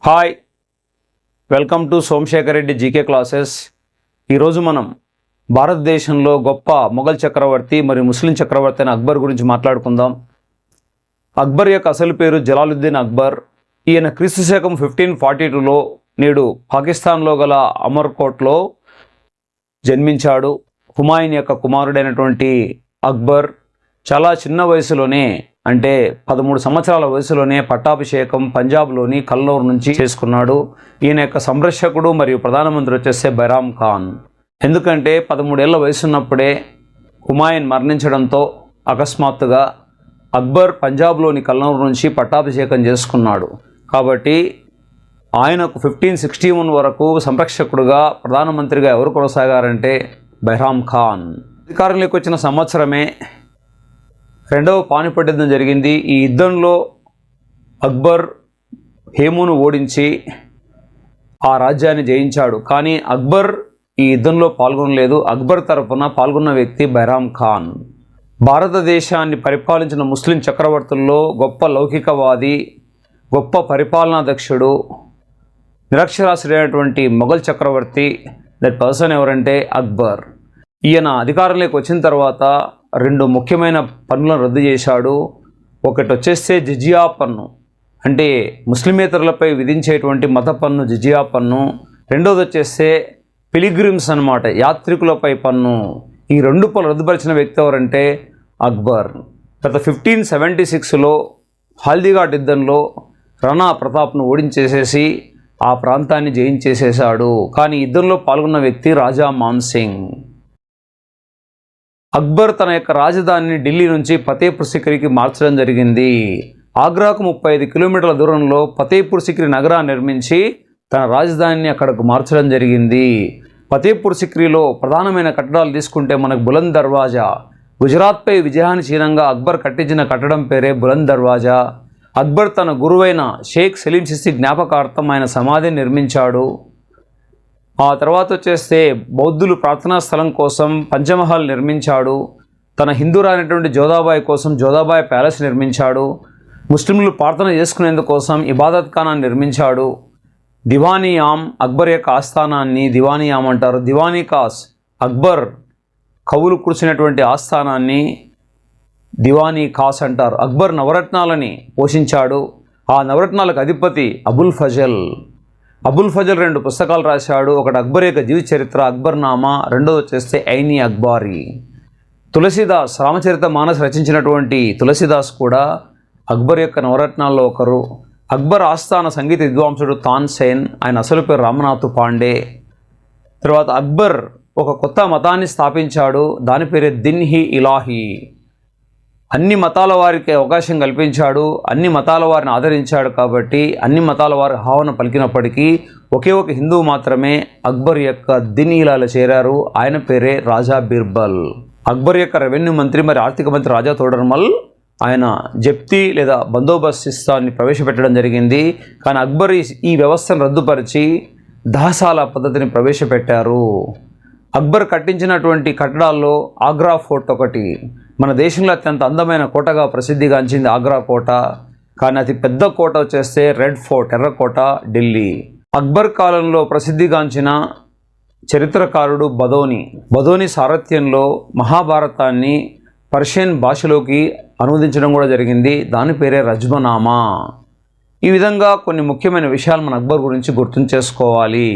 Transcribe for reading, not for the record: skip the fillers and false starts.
Hi, welcome to Somashekar Reddy GK classes. ఈరోజు మనం భారతదేశంలో గొప్ప మొఘల్ చక్రవర్తి మరియు ముస్లిం చక్రవర్తి అయిన అక్బర్ గురించి మాట్లాడుకుందాం. అక్బర్ యొక్క అసలు పేరు జలాలుద్దీన్ అక్బర్. ఈయన క్రీస్తు శకం 1542లో నేడు పాకిస్తాన్లో గల అమర్కోట్లో జన్మించాడు. హుమాయూన్ యొక్క కుమారుడైనటువంటి అక్బర్ చాలా చిన్న వయసులోనే, అంటే 13 సంవత్సరాల వయసులోనే పట్టాభిషేకం పంజాబ్లోని కల్నౌర్ నుంచి చేసుకున్నాడు. ఈయన యొక్క సంరక్షకుడు మరియు ప్రధానమంత్రి వచ్చేస్తే బైరామ్ ఖాన్. ఎందుకంటే 13 ఏళ్ల వయసున్నప్పుడే హుమాయూన్ మరణించడంతో అకస్మాత్తుగా అక్బర్ పంజాబ్లోని కల్నౌర్ నుంచి పట్టాభిషేకం చేసుకున్నాడు. కాబట్టి ఆయనకు 1561 వరకు సంరక్షకుడుగా ప్రధానమంత్రిగా ఎవరు కొనసాగారంటే బైరామ్ ఖాన్. అధికారంలోకి వచ్చిన సంవత్సరమే రెండవ పానిపట్ యుద్ధం జరిగింది. ఈ యుద్ధంలో అక్బర్ హేమును ఓడించి ఆ రాజ్యాన్ని జయించాడు. కానీ అక్బర్ ఈ యుద్ధంలో పాల్గొనలేదు. అక్బర్ తరఫున పాల్గొన్న వ్యక్తి బైరామ్ ఖాన్. భారతదేశాన్ని పరిపాలించిన ముస్లిం చక్రవర్తుల్లో గొప్ప లౌకికవాది, గొప్ప పరిపాలనాదక్షుడు, నిరక్షరాస్యుడైనటువంటి మొఘల్ చక్రవర్తి. దట్ పర్సన్ ఎవరంటే అక్బర్. ఈయన అధికారంలోకి వచ్చిన తర్వాత 2 ముఖ్యమైన పన్నులను రద్దు చేశాడు. ఒకటి వచ్చేస్తే జిజియా పన్ను, అంటే ముస్లిమేతరులపై విధించేటువంటి మత పన్ను జిజియా పన్ను. రెండోది వచ్చేస్తే పిలిగ్రిమ్స్ అన్నమాట, యాత్రికులపై పన్ను. ఈ 2 పన్నులు రద్దుపరిచిన వ్యక్తి ఎవరంటే అక్బర్. గత 1576లో హల్దీఘాట్ యుద్ధంలో రాణా ప్రతాప్ను ఓడించేసేసి ఆ ప్రాంతాన్ని జయించేసేసాడు. కానీ యుద్ధంలో పాల్గొన్న వ్యక్తి రాజా మాన్సింగ్. అక్బర్ తన యొక్క రాజధానిని ఢిల్లీ నుంచి ఫతేపూర్ సిక్రీకి మార్చడం జరిగింది. ఆగ్రాకు 35 కిలోమీటర్ల దూరంలో ఫతేపూర్ సిక్రీ నగరాన్ని నిర్మించి తన రాజధానిని అక్కడకు మార్చడం జరిగింది. ఫతేపూర్ సిక్రీలో ప్రధానమైన కట్టడాలు తీసుకుంటే మనకు బులంద్ దర్వాజా, గుజరాత్పై విజయాన్ని చిహ్నంగా అక్బర్ కట్టించిన కట్టడం పేరే బులంద్ దర్వాజా. అక్బర్ తన గురువైన షేక్ సలీం చిస్తి జ్ఞాపకార్థం ఆయన సమాధిని నిర్మించాడు. ఆ తర్వాత వచ్చేస్తే బౌద్ధులు ప్రార్థనా స్థలం కోసం పంచమహల్ నిర్మించాడు. తన హిందూరానటువంటి జోధాబాయి కోసం జోధాబాయి ప్యాలెస్ నిర్మించాడు. ముస్లింలు ప్రార్థన చేసుకునేందుకోసం ఇబాదత్ ఖానాన్ని నిర్మించాడు. దివానీ ఆమ్, అక్బర్ యొక్క ఆస్థానాన్ని దివానీ ఆమ్ అంటారు. దివానీ కాస్, అక్బర్ కవులు కూర్చున్నటువంటి ఆస్థానాన్ని దివానీ కాస్ అంటారు. అక్బర్ నవరత్నాలని పోషించాడు. ఆ నవరత్నాలకు అధిపతి అబుల్ ఫజల్. 2 పుస్తకాలు రాశాడు. ఒకటి అక్బర్ యొక్క జీవిత చరిత్ర అక్బర్నామా, రెండోది వచ్చేస్తే ఐనీ అక్బారీ. తులసిదాస్ రామచరిత మానస్ రచించినటువంటి తులసిదాస్ కూడా అక్బర్ యొక్క నవరత్నాల్లో ఒకరు. అక్బర్ ఆస్థాన సంగీత విద్వాంసుడు తాన్సేన్, ఆయన అసలు పేరు రామనాథ్ పాండే. తర్వాత అక్బర్ ఒక కొత్త మతాన్ని స్థాపించాడు. దాని పేరే దిన్-ఇ ఇలాహీ. అన్ని మతాల వారికి అవకాశం కల్పించాడు. అన్ని మతాల వారిని ఆదరించాడు. కాబట్టి అన్ని మతాల వారి ఆహ్వానం పలికినప్పటికీ ఒకే ఒక హిందువు మాత్రమే అక్బర్ యొక్క దిన్-ఇ ఇలాహీలో చేరారు. ఆయన పేరే రాజా బీర్బల్. అక్బర్ యొక్క రెవెన్యూ మంత్రి మరి ఆర్థిక మంత్రి రాజా తోడర్మల్ ఆయన జప్తీ లేదా బందోబస్తు సిస్టాన్ని ప్రవేశపెట్టడం జరిగింది. కానీ అక్బర్ ఈ వ్యవస్థను రద్దుపరిచి దహసాల పద్ధతిని ప్రవేశపెట్టారు. అక్బర్ కట్టించినటువంటి కట్టడాల్లో ఆగ్రా ఫోర్ట్ ఒకటి. మన దేశంలో అత్యంత అందమైన కోటగా ప్రసిద్ధిగాంచింది ఆగ్రా కోట. కానీ అతి పెద్ద కోట వచ్చేస్తే రెడ్ ఫోర్ట్, ఎర్రకోట, ఢిల్లీ. అక్బర్ కాలంలో ప్రసిద్ధిగాంచిన చరిత్రకారుడు బదోని సారథ్యంలో మహాభారతాన్ని పర్షియన్ భాషలోకి అనువదించడం కూడా జరిగింది. దాని పేరే రజ్మనామా. ఈ విధంగా కొన్ని ముఖ్యమైన విషయాలు మన అక్బర్ గురించి గుర్తుంచేసుకోవాలి.